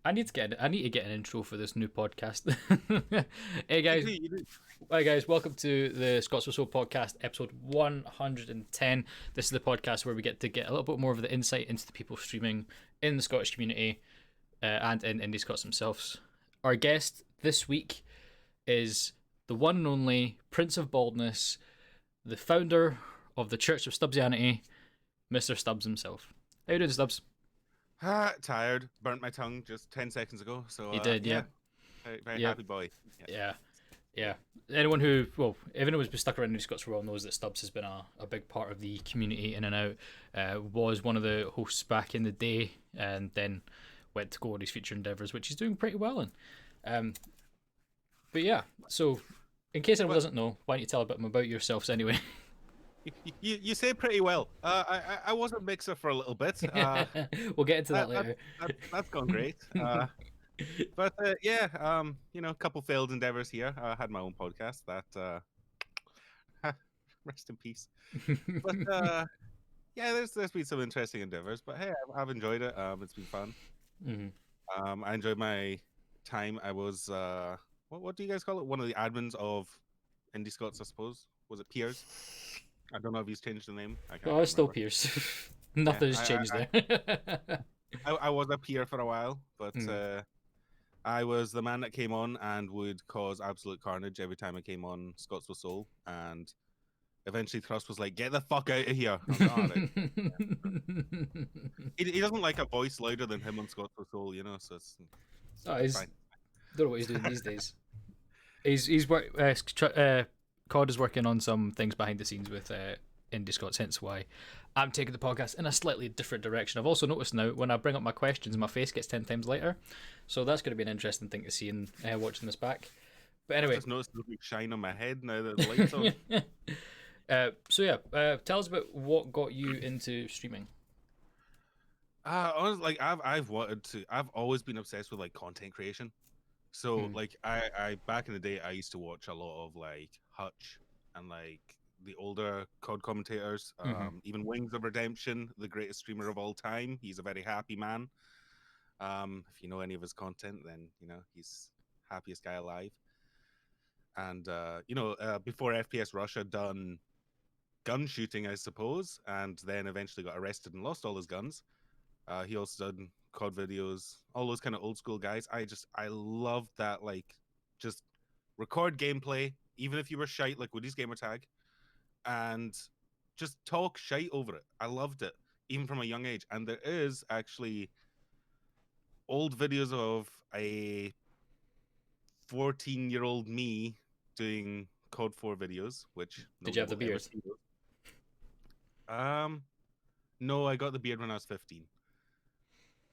I need to get an intro for this new podcast. Hey guys, You do. hi guys, welcome to the Scots or So podcast, episode 110. This is the podcast where we get to get a little bit more of the insight into the people streaming in the Scottish community and in IndiScots themselves. Our guest this week is the one and only Prince of Baldness, the founder of the Church of Stubzianity, Mr. Stubz himself. How you doing, Stubz? Tired. Burnt my tongue just 10 seconds ago. So You did, yeah, yeah. very Yeah. happy boy. Yeah. Yeah, yeah. Anyone who, well, everyone who's been stuck around New Scots for a while knows that Stubbs has been a big part of the community in and out. Was one of the hosts back in the day, and then went to go on his future endeavours, which he's doing pretty well in. But yeah, so in case anyone doesn't know, why don't you tell a bit about yourselves anyway? You say pretty well. I was a mixer for a little bit. We'll get into that later. That's gone great. But yeah, a couple failed endeavors here. I had my own podcast. That rest in peace. But yeah, there's been some interesting endeavors. But hey, I've enjoyed it. It's been fun. I enjoyed my time. I was what do you guys call it? One of the admins of IndiScots, I suppose. Was it peers? I don't know if he's changed the name. I can't Oh, it's still remember. Pierce. Nothing's changed there. I was a peer for a while, but I was the man that came on and would cause absolute carnage every time I came on Scots with Soul, and eventually Thrust was like, "Get the fuck out of here!" I was like, "All right." He doesn't like a voice louder than him on Scots with Soul, so it's He's, fine. don't know what he's doing these days. He's COD is working on some things behind the scenes with IndiScots, hence why I'm taking the podcast in a slightly different direction. I've also noticed now when I bring up my questions, my face gets 10 times lighter, so that's going to be an interesting thing to see in watching this back. But anyway, I just noticed a big shine on my head now that the lights on. So yeah, tell us about what got you into streaming. Honestly, like I've always been obsessed with like content creation. So like I back in the day I used to watch a lot of like Hutch and like the older COD commentators, even Wings of Redemption, the greatest streamer of all time. He's a very happy man. If you know any of his content, then he's happiest guy alive. And before FPS Russia done gun shooting, I suppose, and then eventually got arrested and lost all his guns. He also done COD videos, all those kind of old school guys. I love that, like, just record gameplay, even if you were shite, like Woody's gamertag, and just talk shite over it. I loved it, even from a young age. And there is actually old videos of a 14-year-old me doing COD 4 videos, which Did you have the beard? No, I got the beard when I was 15.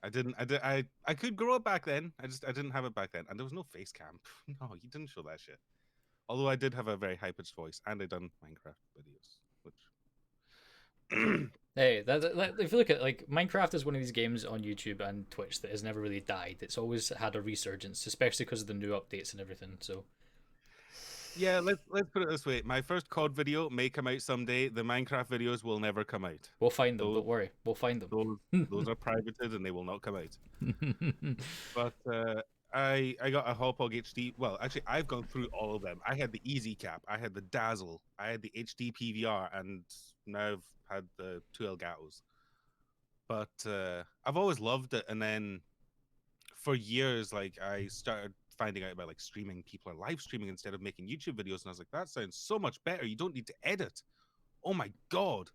I could grow it back then. I didn't have it back then, and there was no face cam. No, you didn't show that shit. Although I did have a very high pitched voice, and I done Minecraft videos, which. Hey, if you look at like Minecraft is one of these games on YouTube and Twitch that has never really died. It's always had a resurgence, especially because of the new updates and everything. So. Yeah, let's put it this way. My first COD video may come out someday. The Minecraft videos will never come out. We'll find them. Don't worry. We'll find them. Those are privated and they will not come out. But I got a Hauppauge HD. Well, actually, I've gone through all of them. I had the Easy Cap, I had the Dazzle, I had the HD PVR, and now I've had the 2 Elgatos. But I've always loved it. And then for years, like, I started finding out about like streaming. People are live streaming instead of making YouTube videos, and I was like, that sounds so much better. You don't need to edit. Oh my god.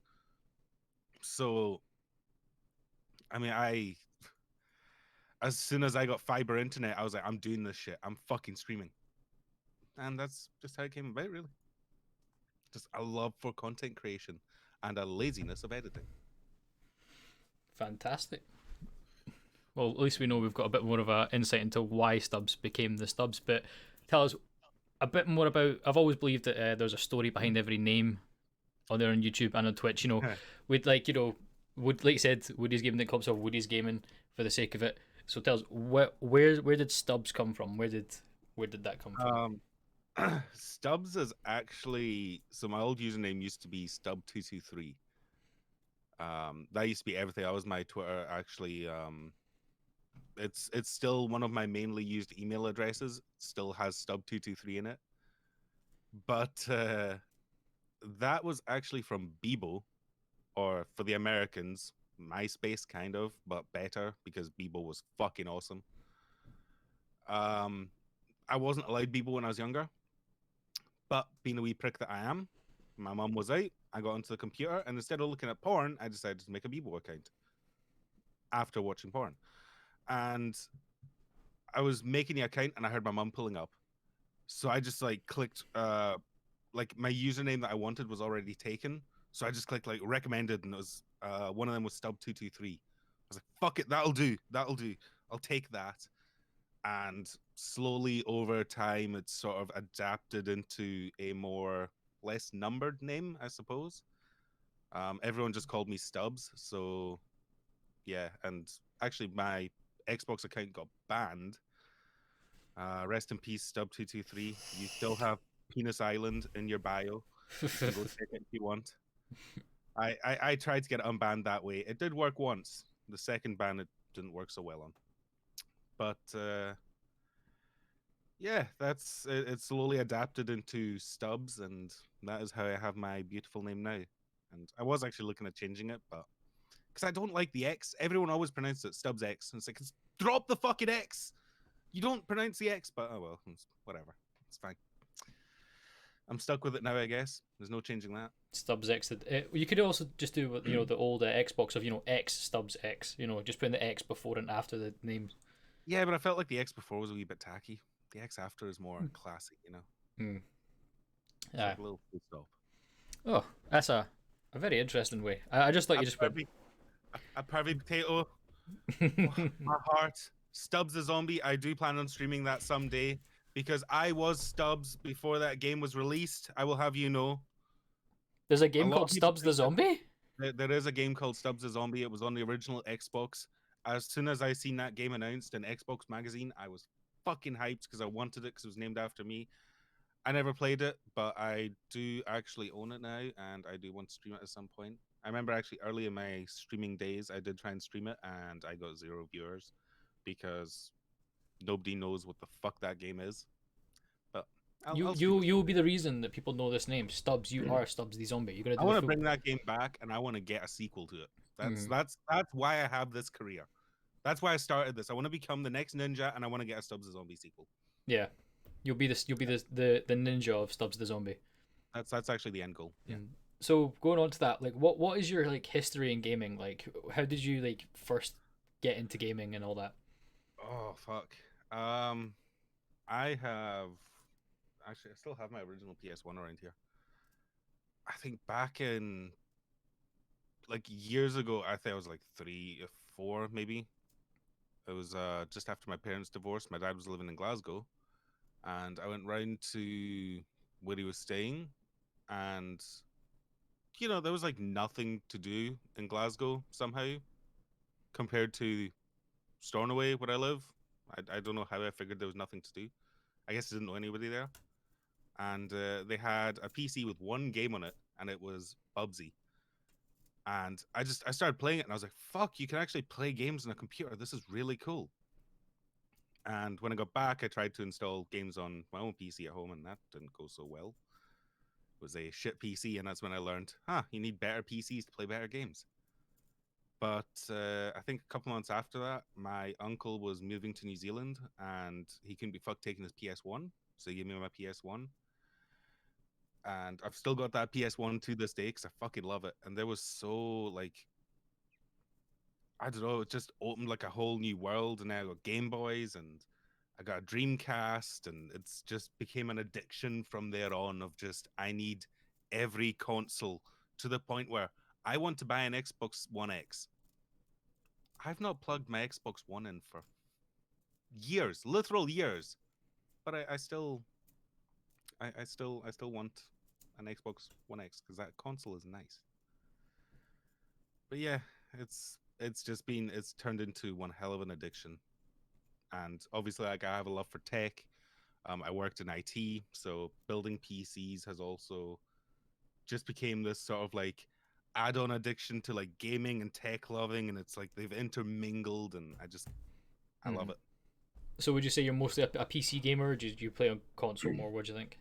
So I mean, as soon as I got fiber internet, I was like, I'm doing this shit. I'm fucking streaming. And that's just how it came about, really. Just a love for content creation and a laziness of editing. Fantastic. Well, at least we know we've got a bit more of an insight into why Stubz became the Stubz. But tell us a bit more about. I've always believed that there's a story behind every name on there on YouTube and on Twitch. With like like you said, Woody's Gaming didn't come, so Woody's Gaming for the sake of it. So tell us where did Stubz come from? Where did that come from? Stubz is actually, so my old username used to be Stub223. That used to be everything. That was my Twitter actually it's still one of my mainly used email addresses. Still has Stub223 in it, but that was actually from Bebo, or for the Americans, MySpace, kind of, but better because Bebo was fucking awesome. I wasn't allowed Bebo when I was younger, but being a wee prick that I am, my mum was out. I got onto the computer, and instead of looking at porn, I decided to make a Bebo account after watching porn. And I was making the account, and I heard my mum pulling up. So I just like clicked, like my username that I wanted was already taken. So I just clicked like recommended, and it was one of them was Stub223. I was like, fuck it, that'll do. That'll do. I'll take that. And slowly over time, it's sort of adapted into a more less numbered name, I suppose. Everyone just called me Stubz. So yeah, and actually my Xbox account got banned. Rest in peace, Stub223. You still have Penis Island in your bio. You can go check it if you want. I tried to get it unbanned that way. It did work once. The second ban it didn't work so well on. But yeah, that's it's slowly adapted into Stubz, and that is how I have my beautiful name now. And I was actually looking at changing it, but because I don't like the X, everyone always pronounces it Stubz X, and it's like drop the fucking X. You don't pronounce the X, but oh well, whatever. It's fine. I'm stuck with it now, I guess. There's no changing that. Stubz X. You could also just do what the old Xbox of X Stubz X. Just putting the X before and after the names. Yeah, but I felt like the X before was a wee bit tacky. The X after is more classy, Hmm. It's like a little full stop. Oh, that's a very interesting way. I just thought you just went. A pervy potato. My heart. Stubz the Zombie. I do plan on streaming that someday because I was Stubz before that game was released. I will have you know. There's a game called Stubz the Zombie? There is a game called Stubz the Zombie. It was on the original Xbox. As soon as I seen that game announced in Xbox magazine, I was fucking hyped because I wanted it because it was named after me. I never played it, but I do actually own it now, and I do want to stream it at some point. I remember actually early in my streaming days, I did try and stream it, and I got 0 viewers because nobody knows what the fuck that game is. But I'll stream it. You will be the reason that people know this name. Stubz, you are Stubz the Zombie. You're gonna I do want the to full. bring that game back, and I want to get a sequel to it. That's Mhm. that's why I have this career. That's why I started this. I want to become the next ninja, and I want to get a Stubz the Zombie sequel. Yeah, you'll be the ninja of Stubz the Zombie. That's actually the end goal. Yeah. So going on to that, like, what is your like history in gaming? Like, how did you like first get into gaming and all that? Oh fuck. I have actually I still have my original PS1 around here. I think back in like years ago, I think I was like 3 or 4 maybe. It was just after my parents divorced. My dad was living in Glasgow, and I went round to where he was staying, and there was like nothing to do in Glasgow somehow compared to Stornoway where I live. I don't know how I figured there was nothing to do. I guess I didn't know anybody there. And they had a PC with one game on it, and it was Bubsy. And I started playing it, and I was like, fuck, you can actually play games on a computer. This is really cool. And when I got back, I tried to install games on my own PC at home, and that didn't go so well. It was a shit PC, and that's when I learned, you need better PCs to play better games. But I think a couple months after that, my uncle was moving to New Zealand, and he couldn't be fucked taking his PS1, so he gave me my PS1. And I've still got that PS1 to this day because I fucking love it. And there was so like, I don't know, it just opened like a whole new world. And now I got Game Boys, and I got a Dreamcast, and it's just became an addiction from there on of just I need every console to the point where I want to buy an Xbox One X. I've not plugged my Xbox One in for years, literal years, but I still want an Xbox One X because that console is nice. But yeah, it's turned into one hell of an addiction. And obviously, like, I have a love for tech. I worked in IT, so building PCs has also just became this sort of like add-on addiction to like gaming and tech loving, and it's like they've intermingled, and I just I love it. So would you say you're mostly a PC gamer, or do you play on console more? What do you think?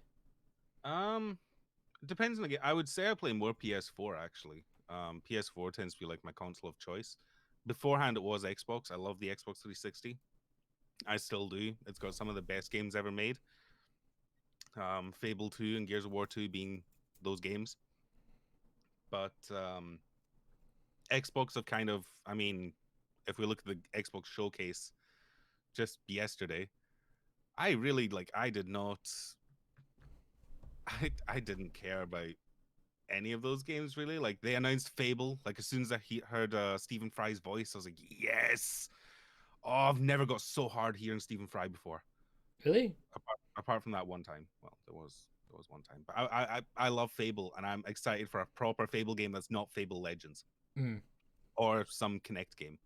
Depends on the game. I would say I play more PS4 actually. PS4 tends to be like my console of choice. Beforehand, it was Xbox. I love the Xbox 360. I still do. It's got some of the best games ever made. Fable 2 and Gears of War 2 being those games. But Xbox have kind of, I mean, if we look at the Xbox showcase just yesterday, I really like, I did not, I didn't care about any of those games really. Like they announced Fable, like as soon as I heard Stephen Fry's voice, I was like, yes. Oh, I've never got so hard hearing Stephen Fry before. Really? Apart from that one time. Well, there was one time, but I love Fable, and I'm excited for a proper Fable game that's not Fable Legends or some Connect game.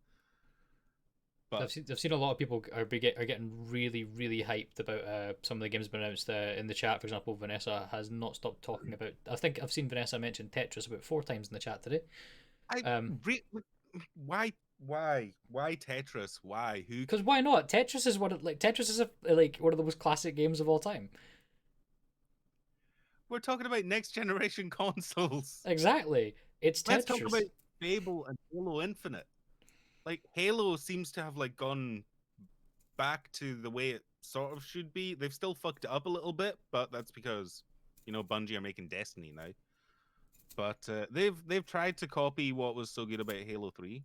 But I've seen a lot of people are getting really really hyped about some of the games been announced in the chat. For example, Vanessa has not stopped talking about. I think I've seen Vanessa mention Tetris about 4 times in the chat today. why Tetris? Why who? Because why not? Tetris is Tetris is like one of the most classic games of all time. We're talking about next generation consoles. Exactly, it's Tetris. Let's talk about Fable and Halo Infinite. Like Halo seems to have like gone back to the way it sort of should be. They've still fucked it up a little bit, but that's because Bungie are making Destiny now. But they've tried to copy what was so good about Halo 3.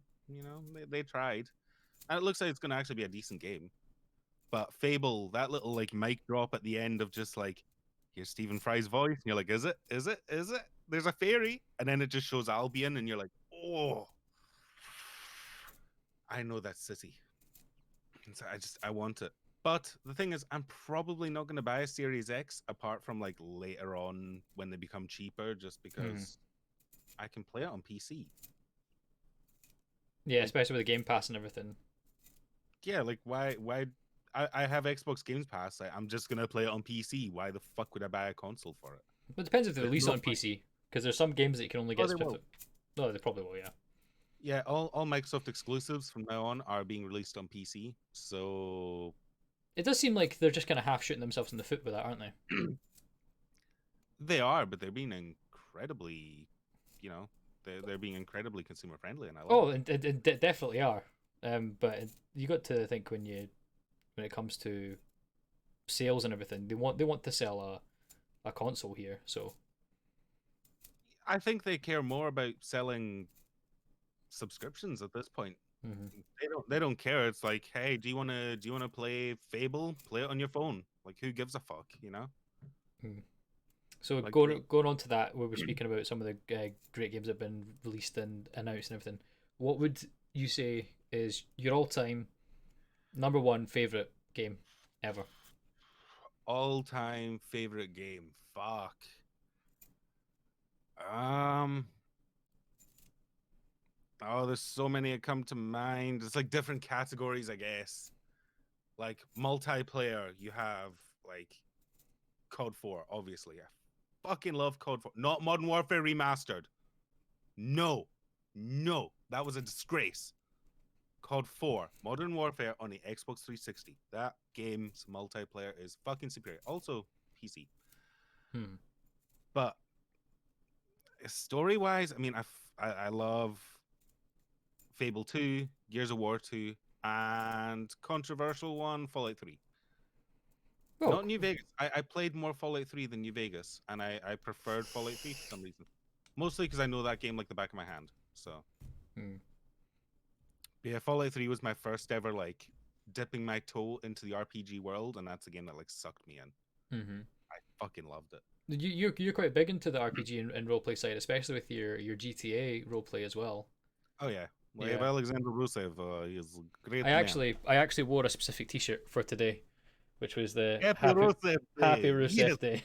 They tried, and it looks like it's going to actually be a decent game. But Fable, that little like mic drop at the end of just like, here's Stephen Fry's voice, and you're like, is it? Is it? Is it? There's a fairy, and then it just shows Albion, and you're like, oh, I know that city. So I want it. But the thing is, I'm probably not going to buy a Series X apart from like later on when they become cheaper, just because I can play it on PC. Yeah, especially with the Game Pass and everything. Yeah, like why? I have Xbox Games Pass. I'm just gonna play it on PC. Why the fuck would I buy a console for it? But it depends if they release it on PC, because there's some games that you can only get. No, they probably will. Yeah. Yeah, all Microsoft exclusives from now on are being released on PC. So it does seem like they're just kind of half shooting themselves in the foot with that, aren't they? They are, but they're being incredibly, they're being incredibly consumer friendly, and I love it. It definitely are. But you got to think when it comes to sales and everything, they want to sell a console here. So I think they care more about selling subscriptions at this point. They don't care. It's like, hey, do you want to play Fable? Play it on your phone. Like, who gives a fuck, So like, going on to that, where we're speaking about some of the great games that have been released and announced and everything, what would you say is your all-time number one favorite game ever? All-time favorite game? Fuck. Oh, there's so many that come to mind. It's like different categories, I guess. Like multiplayer, you have like COD 4, obviously. I fucking love COD 4. Not Modern Warfare Remastered. No, that was a disgrace. COD 4, Modern Warfare on the Xbox 360. That game's multiplayer is fucking superior. Also, PC. But story-wise, I mean, I love Fable 2, Gears of War 2, and controversial one, Fallout 3. Oh, Not New Vegas. I played more Fallout 3 than New Vegas, and I preferred Fallout 3 for some reason. Mostly because I know that game like the back of my hand. So, But yeah, Fallout 3 was my first ever like dipping my toe into the RPG world, and that's a game that like sucked me in. I fucking loved it. You're quite big into the RPG and roleplay side, especially with your GTA roleplay as well. Oh yeah, we have Alexander Rusev. He's great. I actually wore a specific T-shirt for today, which was the Happy Rusev Day.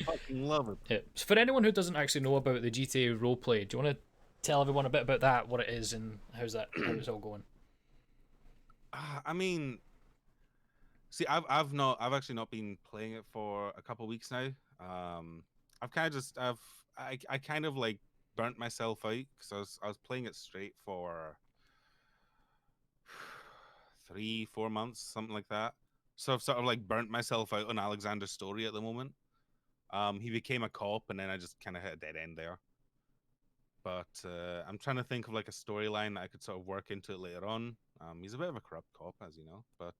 Fucking love it. Yeah. So for anyone who doesn't actually know about the GTA roleplay, do you want to tell everyone a bit about that, what it is, and how it's all going? I mean, see, I've actually not been playing it for a couple of weeks now. I've kind of I kind of like burnt myself out because I was playing it straight for 3-4 months, something like that. So I've sort of like burnt myself out on Alexander's story at the moment. He became a cop, and then I just kind of hit a dead end there. But I'm trying to think of like a storyline that I could sort of work into it later on. He's a bit of a corrupt cop, as you know, but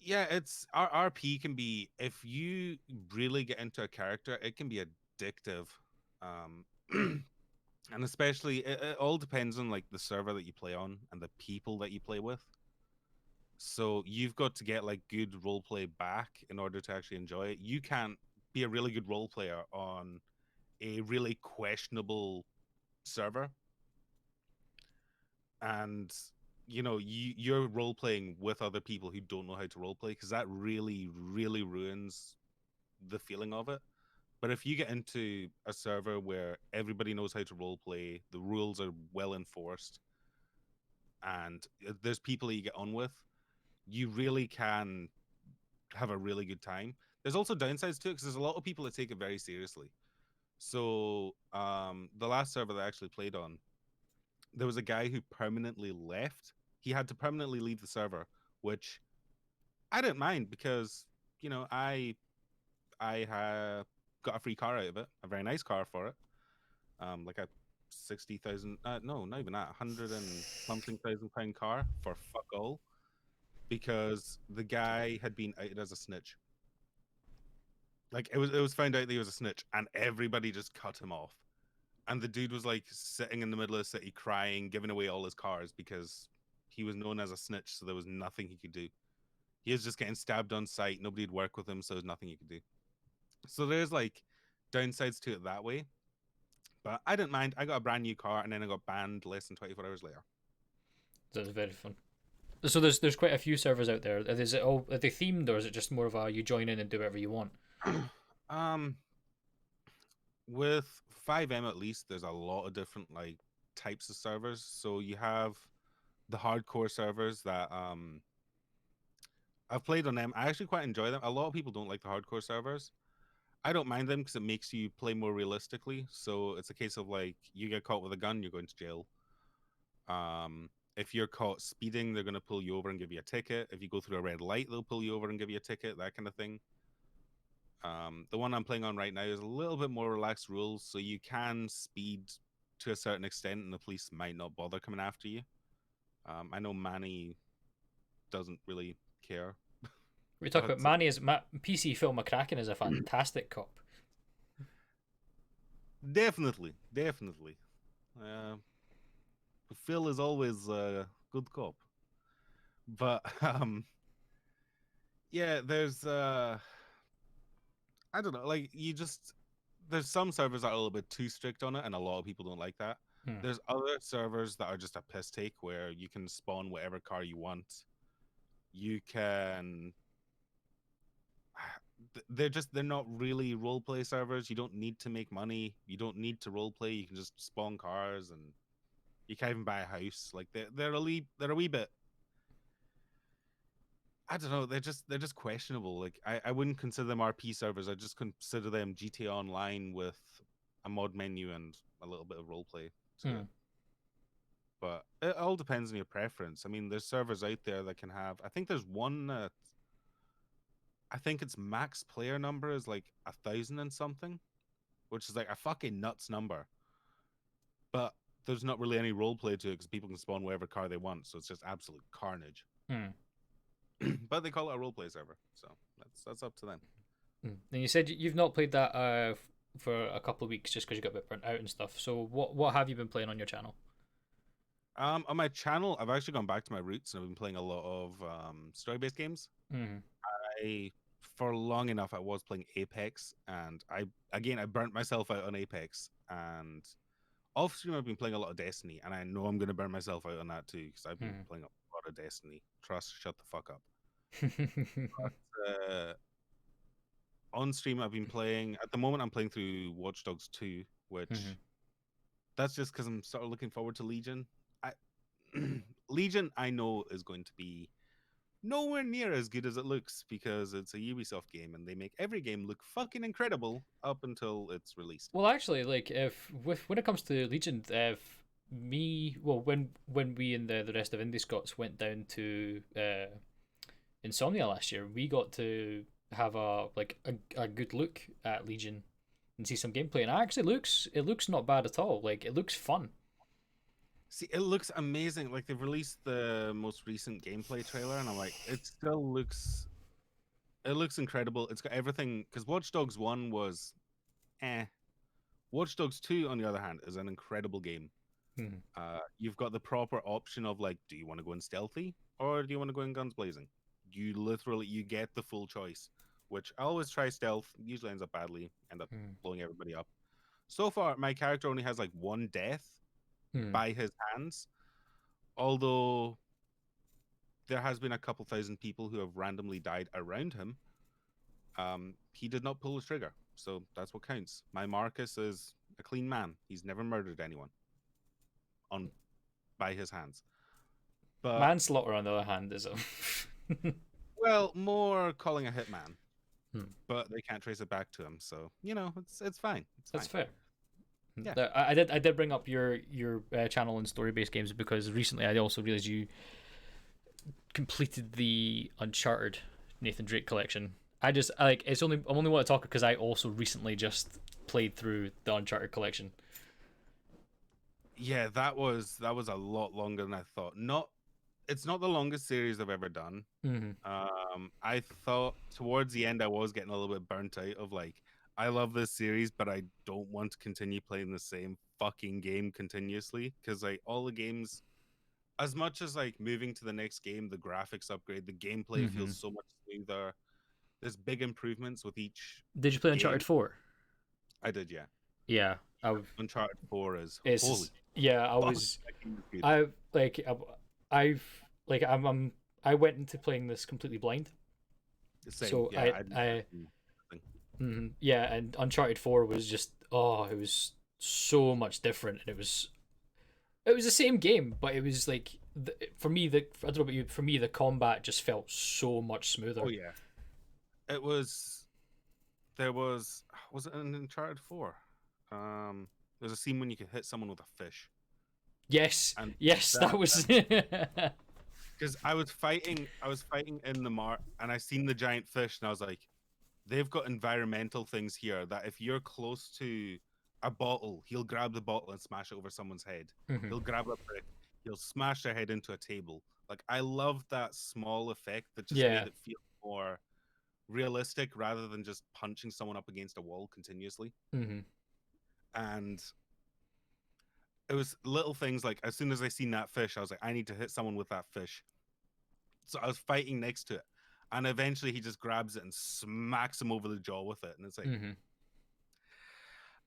yeah, it's RP can be, if you really get into a character, it can be addictive. Um, and especially it all depends on like the server that you play on and the people that you play with. So you've got to get like good role play back in order to actually enjoy it. You can't be a really good role player on a really questionable server, and you're role playing with other people who don't know how to role play, because that really ruins the feeling of it. But if you get into a server where everybody knows how to role play, the rules are well enforced, and there's people that you get on with, you really can have a really good time. There's also downsides to it, because there's a lot of people that take it very seriously. So the last server that I actually played on, there was a guy who permanently left. He had to permanently leave the server, which I didn't mind, because I got a free car out of it, a very nice car for it, like a 60,000, no, not even that, 100 and something thousand pound car for fuck all, because the guy had been outed as a snitch. Like it was found out that he was a snitch, and everybody just cut him off. And the dude was like sitting in the middle of the city crying, giving away all his cars, because he was known as a snitch, so there was nothing he could do. He was just getting stabbed on sight. Nobody'd work with him, so there's nothing he could do. So there's like downsides to it that way. But I didn't mind. I got a brand new car, and then I got banned less than 24 hours later. That's very fun. So there's quite a few servers out there. Is it all, are they themed, or is it just more of a you join in and do whatever you want? um, with 5M at least, there's a lot of different like types of servers. So you have the hardcore servers that I've played on them. I actually quite enjoy them. A lot of people don't like the hardcore servers. I don't mind them because it makes you play more realistically. So it's a case of like, you get caught with a gun, you're going to jail. If you're caught speeding, they're going to pull you over and give you a ticket. If you go through a red light, they'll pull you over and give you a ticket, that kind of thing. The one I'm playing on right now is a little bit more relaxed rules, so you can speed to a certain extent, and the police might not bother coming after you. I know Manny doesn't really care. We talk But about Manny as PC Phil McCracken is a fantastic cop. definitely. Uh, Phil is always a good cop. But yeah, there's I don't know, like there's some servers that are a little bit too strict on it, and a lot of people don't like that. Hmm. There's other servers that are just a piss take, where you can spawn whatever car you want. You can they're not really role play servers. You don't need to make money. You don't need to role play. You can just spawn cars, and you can't even buy a house. Like they're a wee bit, I don't know. They're just questionable. Like I wouldn't consider them RP servers. I just consider them GTA Online with a mod menu and a little bit of roleplay to it. But it all depends on your preference. I mean, there's servers out there that can have. I think there's one that I think its max player number is like 1,000 and something, which is like a fucking nuts number. But there's not really any roleplay to it, because people can spawn whatever car they want, so it's just absolute carnage. But they call it a roleplay server, so that's up to them. And you said you've not played that for a couple of weeks just because you got a bit burnt out and stuff. So what have you been playing on your channel? On my channel, I've actually gone back to my roots, and I've been playing a lot of story-based games. I For long enough I was playing Apex, and I burnt myself out on Apex, and off stream I've been playing a lot of Destiny, and I know I'm going to burn myself out on that too, because I've been playing a lot of Destiny. Trust, shut the fuck up. But, on stream I've been playing, at the moment I'm playing through Watch Dogs 2, which that's just because I'm sort of looking forward to Legion. Legion I know is going to be nowhere near as good as it looks, because it's a Ubisoft game, and they make every game look fucking incredible up until it's released. Well, actually, like if when it comes to Legion, when we and the rest of IndiScots went down to Insomnia last year, we got to have a good look at Legion and see some gameplay, and it looks not bad at all. Like, it looks fun. See, it looks amazing. Like they've released the most recent gameplay trailer, and I'm like, it looks incredible. It's got everything because Watch Dogs 1 was eh. Watch Dogs 2, on the other hand, is an incredible game. Hmm. You've got the proper option of like, do you want to go in stealthy or do you want to go in guns blazing? You get the full choice, which I always try stealth, usually ends up badly, end up Hmm. blowing everybody up. So far, my character only has like one death Hmm. by his hands, although there has been a couple thousand people who have randomly died around him. He did not pull the trigger, so that's what counts. My Marcus is a clean man. He's never murdered anyone on by his hands. But Manslaughter, on the other hand, is a well, more calling a hitman, Hmm. but they can't trace it back to him. So it's fine. It's That's fine. fair. Yeah. I did bring up your channel and story based games because recently I also realized you completed the Uncharted Nathan Drake collection. I'm only want to talk because I also recently just played through the Uncharted collection. Yeah, that was a lot longer than I thought. It's not the longest series I've ever done. Mm-hmm. I thought towards the end I was getting a little bit burnt out of like, I love this series, but I don't want to continue playing the same fucking game continuously because like all the games, as much as like moving to the next game, the graphics upgrade, the gameplay Mm-hmm. feels so much smoother. There's big improvements with each Did you play game. Uncharted 4? I did, yeah. Yeah, Uncharted 4 is holy it's yeah. I fuck. was That game is good. I've like I went into playing this completely blind. Same, So yeah. I didn't have anything. yeah, and Uncharted 4 was just, oh, it was so much different, and it was the same game, but it was like, for me, I don't know about you, for me the combat just felt so much Oh smoother. yeah, it was. There was it in Uncharted 4? There's a scene when you can hit someone with a fish, Yes, and yes, that that was because I was fighting in the mart, and I seen the giant fish, and I was like, they've got environmental things here that if you're close to a bottle, he'll grab the bottle and smash it over someone's head. Mhm. He'll grab a brick, he'll smash their head into a table. Like I love that small effect that just Yeah. made it feel more realistic rather than just punching someone up against a wall continuously. Hmm. And it was little things like as soon as I seen that fish, I was like, I need to hit someone with that fish. So I was fighting next to it. And eventually he just grabs it and smacks him over the jaw with it. And it's like, Hmm.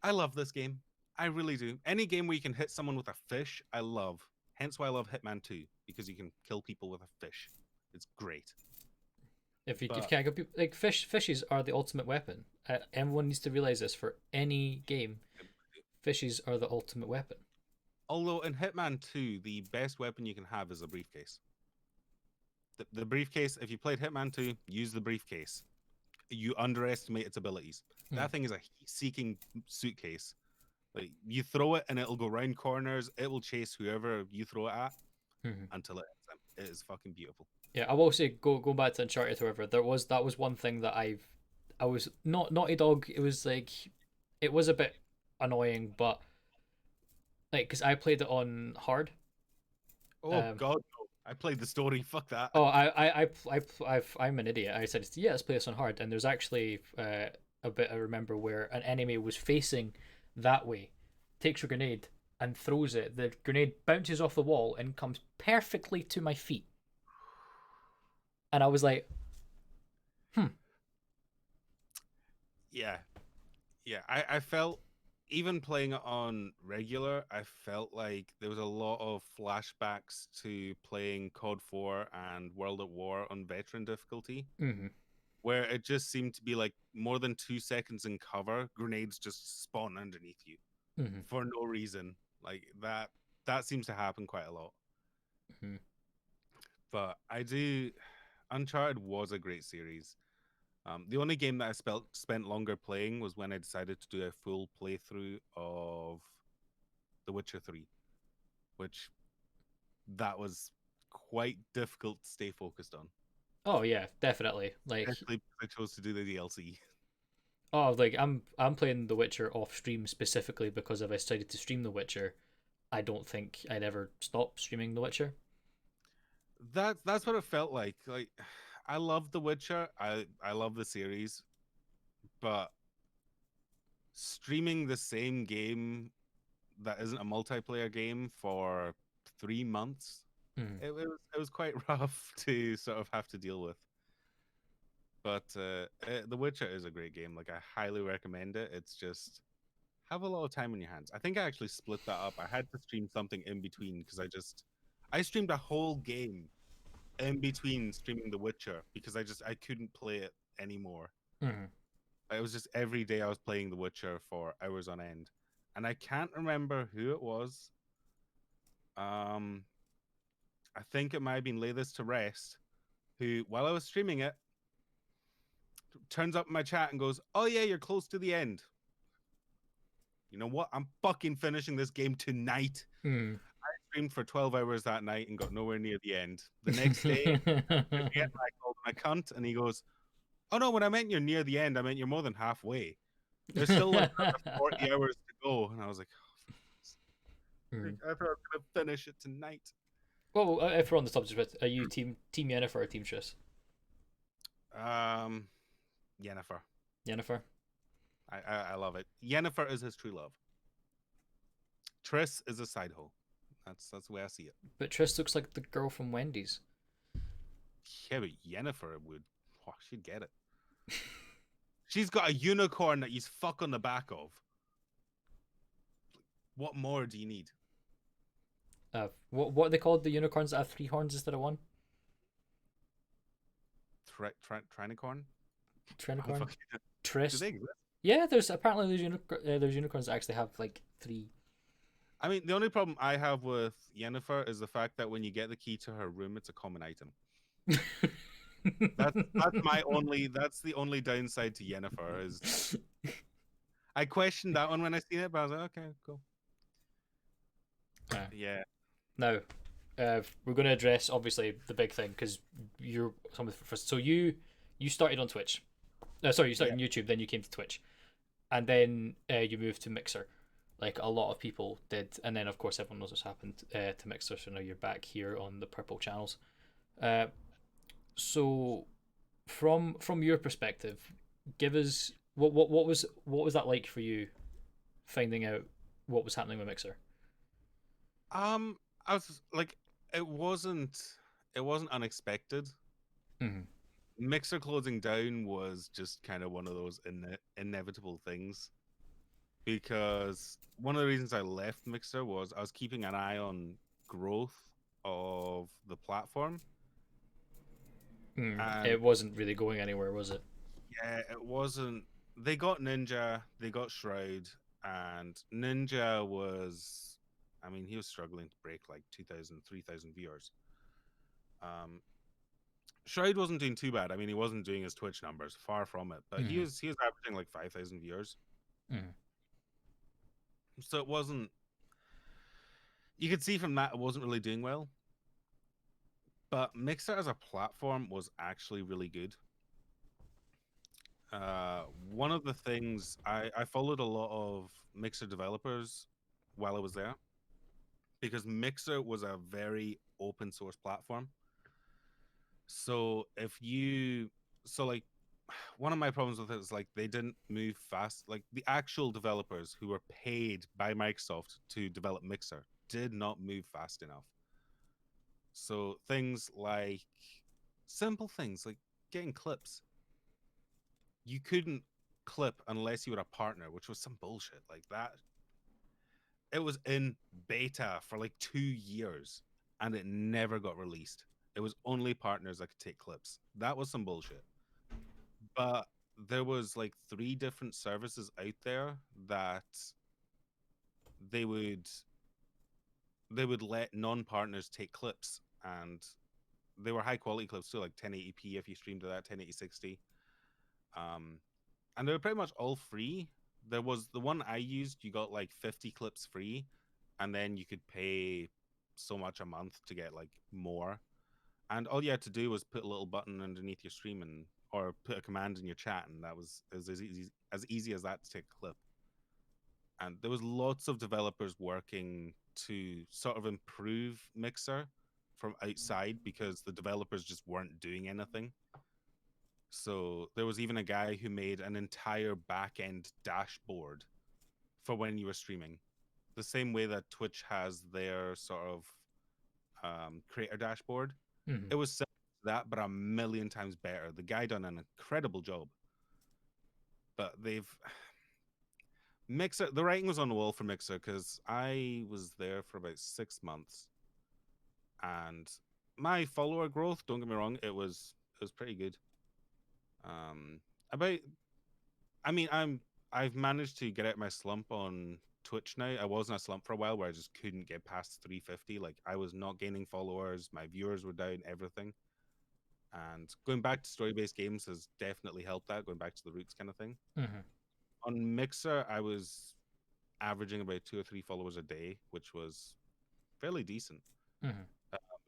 I love this game. I really do. Any game where you can hit someone with a fish, I love. Hence why I love Hitman 2, because you can kill people with a fish. It's great. If you But can't go, like, fishes are the ultimate weapon. Everyone needs to realize this for any game. Fishes are the ultimate weapon. although in Hitman 2, the best weapon you can have is a briefcase. The briefcase, if you played Hitman 2, use the briefcase. You underestimate its abilities. Hmm. That thing is a heat-seeking suitcase. Like you throw it and it'll go round corners. It will chase whoever you throw it at Hmm. until it hits them. It is fucking beautiful. Yeah, I will say, going back to Uncharted. However, that was one thing that I was not Naughty Dog. It was like, it was a bit annoying, but like, because I played it on hard. Oh Um, God, no! I played the story. Fuck that. oh, I'm an idiot. I said, yeah, let's play this on hard, and there's actually a bit I remember where an enemy was facing that way, takes a grenade and throws it. The grenade bounces off the wall and comes perfectly to my feet, and I was like, hmm. Yeah, yeah. I felt even playing it on regular, I felt like there was a lot of flashbacks to playing COD 4 and World at War on veteran difficulty, Mm-hmm. where it just seemed to be like more than 2 seconds in cover, grenades just spawn underneath you Mm-hmm. for no reason. Like that seems to happen quite a lot. Mm-hmm. But I do Uncharted was a great series. The only game that I spent longer playing was when I decided to do a full playthrough of The Witcher 3. which that was quite difficult to stay focused on, Oh yeah, definitely. Like, especially because I chose to do the DLC. oh, like I'm playing The Witcher off stream specifically because if I decided to stream The Witcher, I don't think I'd ever stop streaming The Witcher. That's what it felt like. Like I love The Witcher. I love the series, but streaming the same game that isn't a multiplayer game for 3 months, Mm. it was quite rough to sort of have to deal with. But The Witcher is a great game. Like I highly recommend it. It's just have a lot of time on your hands. I think I actually split that up. I had to stream something in between because I streamed a whole game in between streaming The Witcher because I couldn't play it anymore. Mm. It was just every day I was playing The Witcher for hours on end, and I can't remember who it was. Um, I think it might have been Lay This to Rest, who while I was streaming it turns up in my chat and goes, "Oh yeah, you're close to the end. You know what? I'm fucking finishing this game tonight." Mm. Streamed for 12 hours that night and got nowhere near the end. The next day, I called him a cunt, and he goes, "Oh no, when I meant you're near the end, I meant you're more than halfway. There's still like another 40 hours to go." And I was like, Mm. I thought I was gonna finish it tonight. Well, if we're on the subject, are you team Yennefer or team Triss? Um, Yennefer. Yennefer. I love it. Yennefer is his true love. Triss is a side hoe. That's the way I see it. But Triss looks like the girl from Wendy's. Yeah, but Yennefer would, oh, she'd get it. She's got a unicorn that you fuck on the back of. What more do you need? What are they called? The unicorns that have three horns instead of one? Trinicorn? Trinicorn? Do Triss? they exist? Yeah, there's apparently there's unicorns that actually have like three. I mean, the only problem I have with Yennefer is the fact that when you get the key to her room, it's a common item. That's the only downside to Yennefer is I questioned that one when I seen it, but I was like, okay, cool. Yeah. Now, we're going to address obviously the big thing because you're something first. So you started on Twitch. Sorry, you started on YouTube, then you came to Twitch, and then you moved to Mixer, like a lot of people did. And then of course everyone knows what's happened to Mixer. So now you're back here on the purple channels. So from your perspective, give us what was that like for you, finding out what was happening with Mixer? I was like, it wasn't unexpected. Mm-hmm. Mixer closing down was just kind of one of those inevitable things because one of the reasons I left Mixer was I was keeping an eye on growth of the platform. It wasn't really going anywhere, was it? Yeah, it wasn't. They got Ninja, they got Shroud, and Ninja was, I mean, he was struggling to break like 2,000, 3,000 viewers. Shroud wasn't doing too bad. I mean, he wasn't doing his Twitch numbers, far from it, but he was averaging like 5,000 viewers. So it wasn't. You could see from that it wasn't really doing well. But Mixer as a platform was actually really good. One of the things I followed a lot of Mixer developers while I was there because Mixer was a very open source platform. So like one of my problems with it is like they didn't move fast. Like the actual developers who were paid by Microsoft to develop Mixer did not move fast enough. So things like simple things like getting clips. You couldn't clip unless you were a partner, which was some bullshit like that. It was in beta for like 2 years and it never got released. It was only partners that could take clips. That was some bullshit. But there was like 3 different services out there that they would let non-partners take clips, and they were high quality clips too, like 1080p if you streamed to that, 1080 60. And they were pretty much all free. There was the one I used, you got like 50 clips free, and then you could pay so much a month to get like more. And all you had to do was put a little button underneath your stream and or put a command in your chat, and that was as easy as that to take a clip. And there was lots of developers working to sort of improve Mixer from outside because the developers just weren't doing anything. So there was even a guy who made an entire back end dashboard for when you were streaming, the same way that Twitch has their sort of creator dashboard. Mm-hmm. It was similar to that, but a million times better. The guy done an incredible job. But they've Mixer, the writing was on the wall for Mixer because I was there for about 6 months, and my follower growth, don't get me wrong, it was pretty good. Um, about, I mean, I've managed to get out my slump on Twitch now. I was in a slump for a while where I just couldn't get past 350. Like I was not gaining followers, my viewers were down, everything. And going back to story-based games has definitely helped that, going back to the roots kind of thing. Mm-hmm. On Mixer, I was averaging about 2 or 3 followers a day, which was fairly decent. Mm-hmm.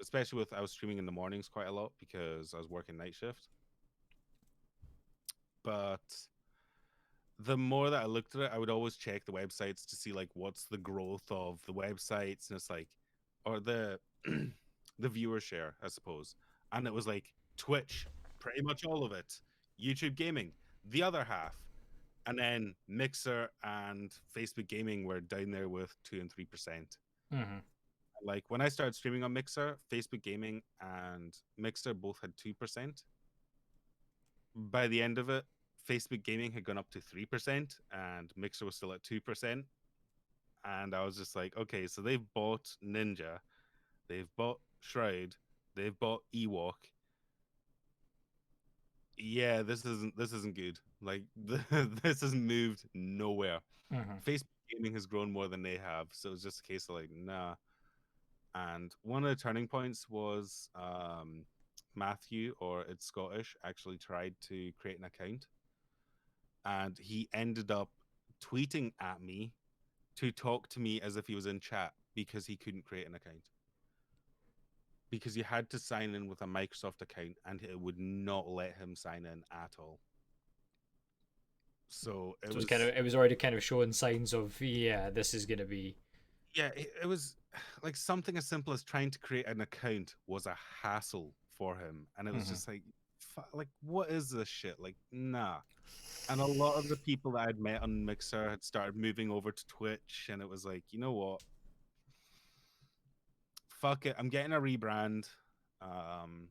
Especially with I was streaming in the mornings quite a lot because I was working night shift. But the more that I looked at it, I would always check the websites to see like what's the growth of the websites, and it's like, or the the viewer share, I suppose. And it was like Twitch, pretty much all of it. YouTube gaming, the other half, and then Mixer and Facebook gaming were down there with 2 and 3%. Mm-hmm. Like when I started streaming on Mixer, Facebook gaming and Mixer both had 2%. By the end of it, Facebook gaming had gone up to 3% and Mixer was still at 2%. And I was just like, okay, so they've bought Ninja, they've bought Shroud, they've bought Ewok. Yeah, this isn't good. Like this has moved nowhere. Mm-hmm. Facebook gaming has grown more than they have, so it's just a case of like, nah. And one of the turning points was Matthew, or it's Scottish, actually tried to create an account, and he ended up tweeting at me to talk to me as if he was in chat because he couldn't create an account because you had to sign in with a Microsoft account and it would not let him sign in at all. So it So it was already kind of showing signs of, yeah, this is gonna be. yeah, it was like something as simple as trying to create an account was a hassle for him, and it was Mm-hmm. just like, like what is this shit? Like, nah. And a lot of the people that I'd met on Mixer had started moving over to Twitch, and it was like, you know what? Fuck it, I'm getting a rebrand. Um,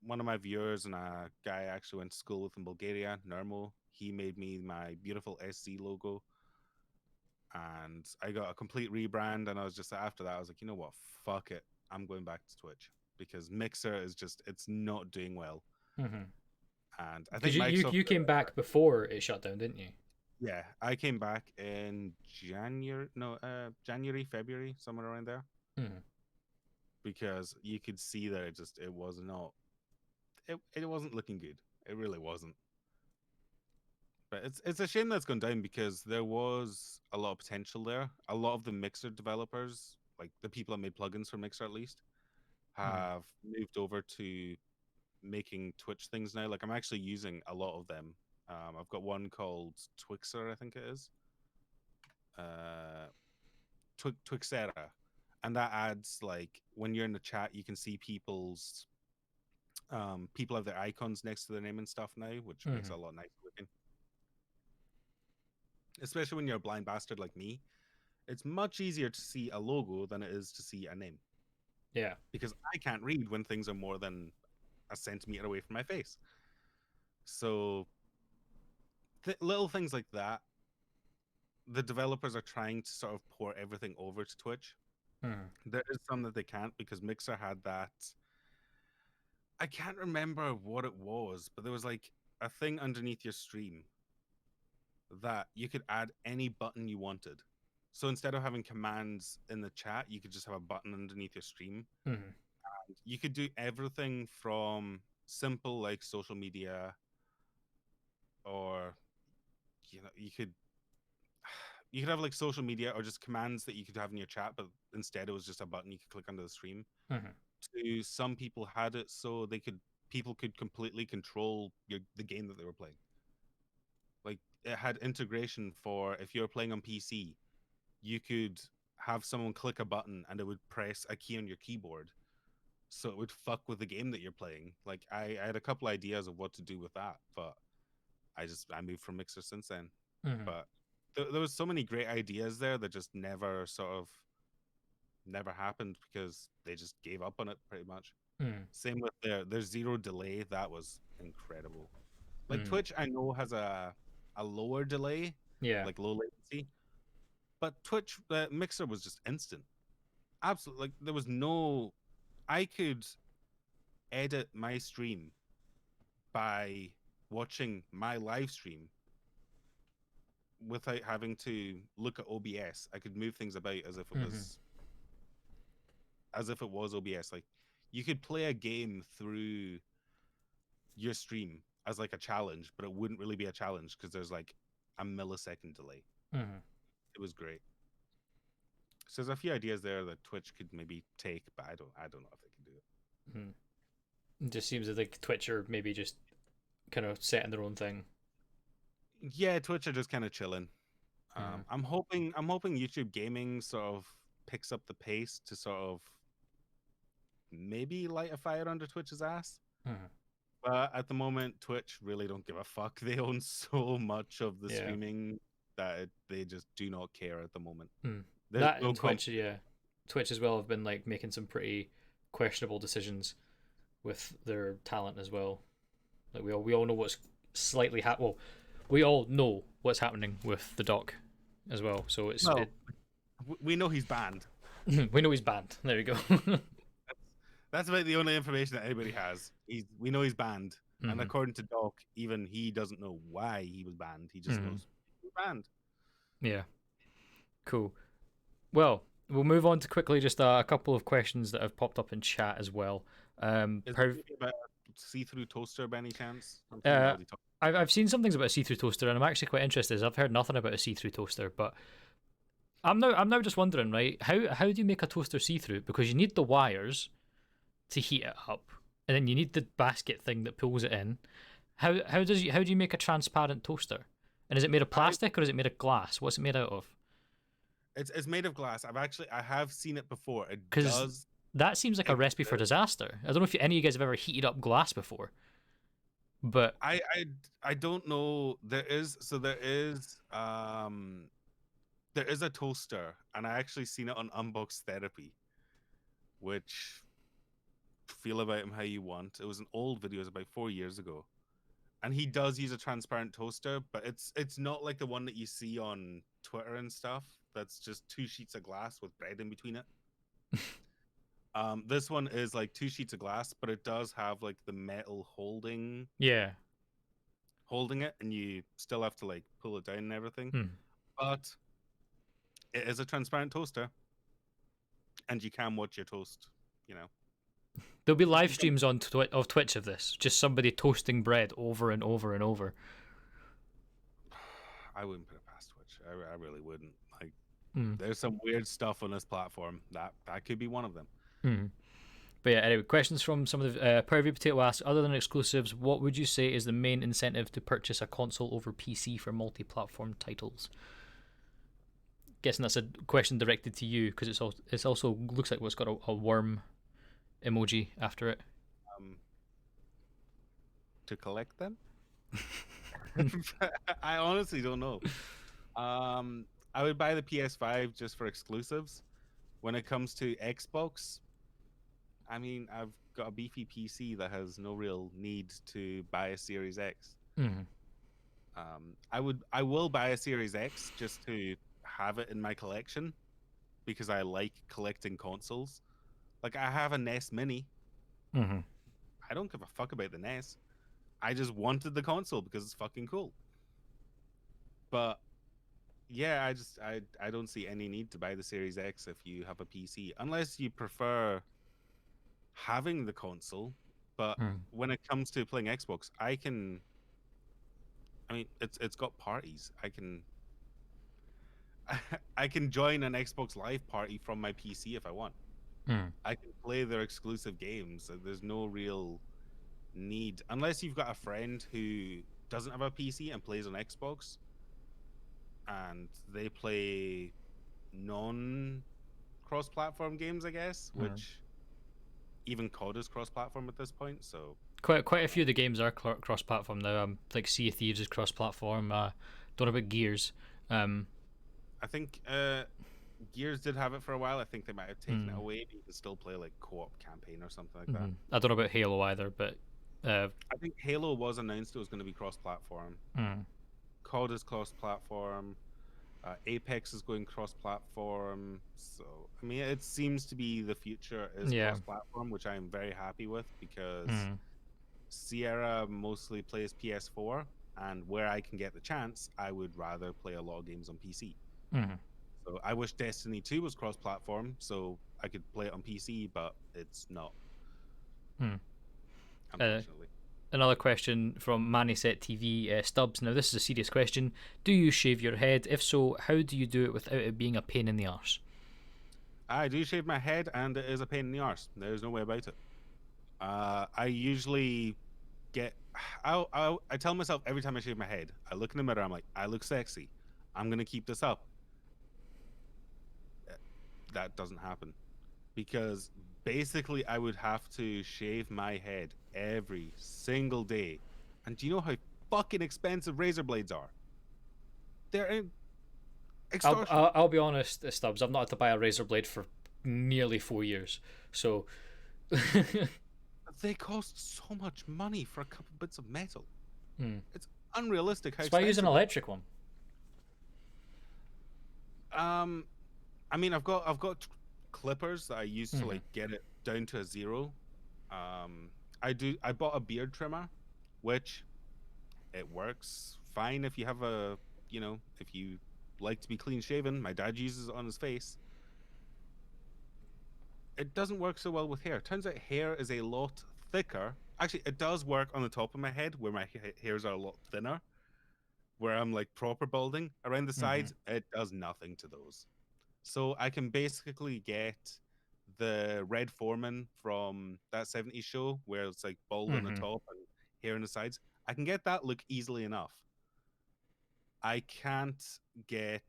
One of my viewers and a guy I actually went to school with in Bulgaria, Nermo, he made me my beautiful SC logo, and I got a complete rebrand. And I was just after that, I was like, you know what? Fuck it, I'm going back to Twitch because Mixer is just it's not doing well. Mm-hmm. And I Because think you Microsoft, you came back before it shut down, didn't you? yeah, I came back in January, no, January, February, somewhere around there, Mm-hmm. because you could see that it was not, it wasn't looking good. It really wasn't. But it's a shame that's gone down because there was a lot of potential there. A lot of the Mixer developers, like the people that made plugins for Mixer at least, Mm-hmm. have moved over to making Twitch things now. Like I'm actually using a lot of them. I've got one called Twixer, I think it is. Uh, Twixera, and that adds like when you're in the chat, you can see people have their icons next to their name and stuff now, which makes Mm-hmm. it a lot nicer looking. Especially when you're a blind bastard like me, it's much easier to see a logo than it is to see a name Yeah. because I can't read when things are more than a centimeter away from my face. So little things like that, the developers are trying to sort of pour everything over to Twitch. Mm-hmm. There is some that they can't because Mixer had that. I can't remember what it was, but there was like a thing underneath your stream that you could add any button you wanted. So instead of having commands in the chat, you could just have a button underneath your stream. Mm-hmm. You could do everything from simple like social media, or you could you could have like social media or just commands that you could have in your chat, but instead it was just a button you could click under the stream. Mm-hmm. To some people had it so people could completely control the game that they were playing. Like it had integration for if you're playing on PC, you could have someone click a button and it would press a key on your keyboard, so it would fuck with the game that you're playing. Like I had a couple ideas of what to do with that, but I moved from Mixer since then. Mm-hmm. But there was so many great ideas there that just never happened because they just gave up on it pretty much. Mm-hmm. Same with their zero delay. That was incredible. Like Mm-hmm. Twitch, I know has a lower delay, Yeah. like low latency, but Twitch Mixer was just instant. Absolutely, like there was no. I could edit my stream by watching my live stream without having to look at OBS. I could move things about as if it Mm-hmm. was OBS. Like you could play a game through your stream as like a challenge, but it wouldn't really be a challenge because there's like a millisecond delay. Mm-hmm. It was great. So there's a few ideas there that Twitch could maybe take, but I don't know if they can do it. Mm-hmm. It just seems like Twitch are maybe just kind of setting their own thing. Yeah, Twitch are just kind of chilling. Mm-hmm. I'm hoping YouTube gaming sort of picks up the pace to sort of maybe light a fire under Twitch's ass. Mm-hmm. But at the moment, Twitch really don't give a fuck. They own so much of the Yeah. streaming that they just do not care at the moment. Mm. There's That no and Twitch, yeah, Twitch as well have been like making some pretty questionable decisions with their talent as well. Like we all know what's slightly well, we all know what's happening with the doc as well. So we know he's banned. we know he's banned. There we go. That's about the only information that anybody has. We know he's banned, and according to Doc, even he doesn't know why he was banned. He just knows he's banned. Yeah. Cool. Well, we'll move on to quickly just a couple of questions that have popped up in chat as well. Is it about see-through toaster by any chance? I've seen some things about a see-through toaster, and I'm actually quite interested. I've heard nothing about a see-through toaster, but I'm now just wondering, right? How do you make a toaster see-through? Because you need the wires to heat it up, and then you need the basket thing that pulls it in. How do you make a transparent toaster? And is it made of plastic or is it made of glass? What's it made out of? It's made of glass. I have seen it before. It does. That seems like a recipe for disaster. I don't know if any of you guys have ever heated up glass before, but I don't know. There is a toaster, and I actually seen it on Unbox Therapy, which feel about him how you want. It was an old video, it was about 4 years ago, and he does use a transparent toaster, but it's not like the one that you see on Twitter and stuff. That's just 2 sheets of glass with bread in between it. This one is like 2 sheets of glass, but it does have like the metal holding it, and you still have to like pull it down and everything. But it is a transparent toaster, and you can watch your toast. You know, there'll be live streams on of Twitch of this, just somebody toasting bread over and over and over. I wouldn't put it past Twitch. I really wouldn't. Like, there's some weird stuff on this platform that could be one of them. But yeah, anyway, questions from some of the Pervy Potato asks, other than exclusives, what would you say is the main incentive to purchase a console over PC for multi-platform titles? Guessing that's a question directed to you because it's also looks like it's got a worm emoji after it. To collect them? I honestly don't know. I would buy the PS5 just for exclusives. When it comes to Xbox, I mean, I've got a beefy PC that has no real need to buy a Series X. I will buy a Series X just to have it in my collection because I like collecting consoles. Like, I have a NES Mini. I don't give a fuck about the NES. I just wanted the console because it's fucking cool. But yeah, I don't see any need to buy the Series X if you have a PC, unless you prefer having the console. But when it comes to playing Xbox, I mean, it's got parties. I can join an Xbox Live party from my PC if I want. Mm. I can play their exclusive games. There's no real need, unless you've got a friend who doesn't have a PC and plays on Xbox, and they play non cross-platform games, I guess, Mm. which even COD is cross-platform at this point. So Quite a few of the games are cross-platform now. Like Sea of Thieves is cross-platform. Don't know about Gears. I think Gears did have it for a while. I think they might have taken it away, but you can still play like co-op campaign or something like that. I don't know about Halo either, but I think Halo was announced it was going to be cross-platform. COD is cross-platform. Apex is going cross-platform. So I mean, it seems to be the future is cross-platform, which I am very happy with because Sierra mostly plays PS4, and where I can get the chance, I would rather play a lot of games on PC. So I wish Destiny 2 was cross-platform, so I could play it on PC, but it's not. Unfortunately. Another question from Maniset TV, Stubz. Now, this is a serious question. Do you shave your head? If so, how do you do it without it being a pain in the arse? I do shave my head, and it is a pain in the arse. There's no way about it. I usually get... I tell myself every time I shave my head, I look in the mirror, I'm like, I look sexy. I'm going to keep this up. That doesn't happen. Because basically I would have to shave my head every single day. And do you know how fucking expensive razor blades are? They're extortionate. I'll be honest, Stubbs. I've not had to buy a razor blade for nearly 4 years. So they cost so much money for a couple bits of metal. It's unrealistic how that's why I use an electric one. I mean, I've got clippers that I use to like get it down to a zero. I bought a beard trimmer, which it works fine if you have if you like to be clean shaven. My dad uses it on his face. It doesn't work so well with hair. Turns out hair is a lot thicker. Actually, it does work on the top of my head where my hairs are a lot thinner, where I'm like proper balding. Around the sides, it does nothing to those. So I can basically get the Red Foreman from that 70s show where it's like bald on the top and hair on the sides. I can get that look easily enough. I can't get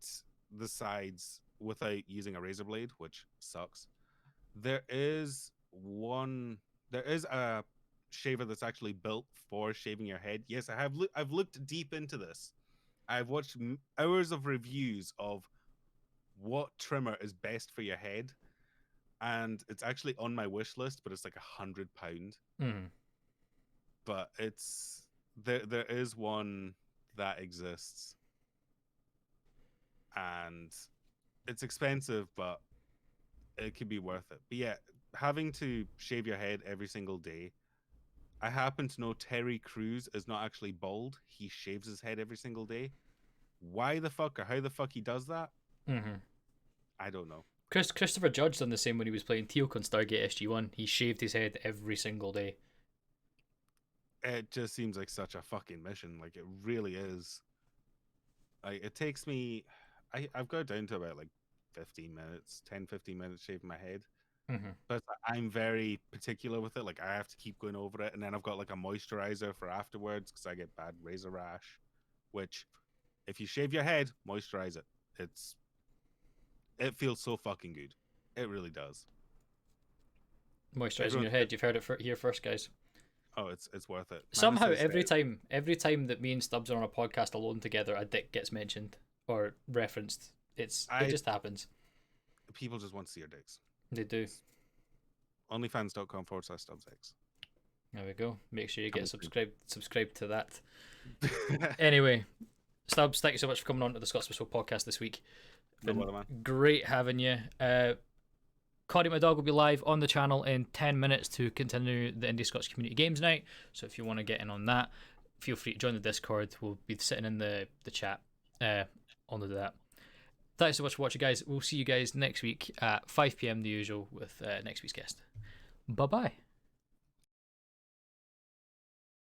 the sides without using a razor blade, which sucks. There is a shaver that's actually built for shaving your head. Yes, I've looked deep into this. I've watched hours of reviews of what trimmer is best for your head, and it's actually on my wish list, but it's like £100. But there is one that exists, and it's expensive, but it could be worth it. But yeah, having to shave your head every single day. I happen to know Terry Crews is not actually bald. He shaves his head every single day. Why the fuck or how the fuck he does that? I don't know. Christopher Judge done the same when he was playing Teal'c on Stargate SG-1. He shaved his head every single day. It just seems like such a fucking mission. Like, it really is. Like, it takes me... I've got down to about, like, 15 minutes shaving my head. But I'm very particular with it. Like, I have to keep going over it. And then I've got, like, a moisturizer for afterwards because I get bad razor rash. Which, if you shave your head, moisturize it. It feels so fucking good. It really does. Moisturizing your head. You've heard it here first, guys. Oh, it's worth it. Somehow, every time that me and Stubbs are on a podcast alone together, a dick gets mentioned or referenced. It just happens. People just want to see your dicks. They do. Onlyfans.com/StubbsX. There we go. Make sure you get subscribed to that. Anyway, Stubbs, thank you so much for coming on to the Scots Whistle podcast this week. Great having you. Cody my dog will be live on the channel in 10 minutes to continue the IndiScots community games night. So if you want to get in on that, feel free to join the Discord. We'll be sitting in the chat. On to that. Thanks so much for watching, guys. We'll see you guys next week at 5 p.m. the usual with next week's guest. Bye bye.